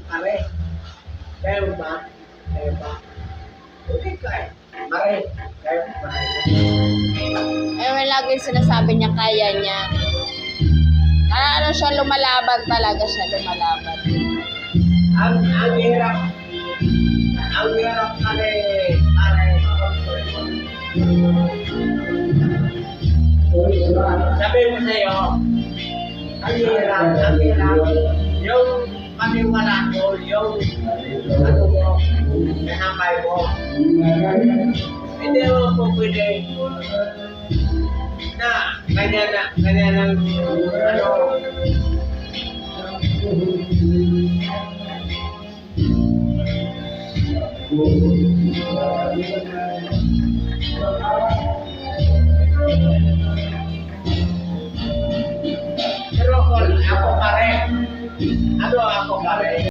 Are, kayo ba? Kayo ba? Hindi kayo. Are, kayo ba? Eh, may lagi sinasabi niya kaya niya. Ano siya, lumalaban talaga siya, lumalaban. Ang hirap. Ang hirap sabi mo sa'yo, ang hirap. Yung maniwala ko, yung ano mo, nahamay mo. Hindi mo po pwede na ganyan ang ano.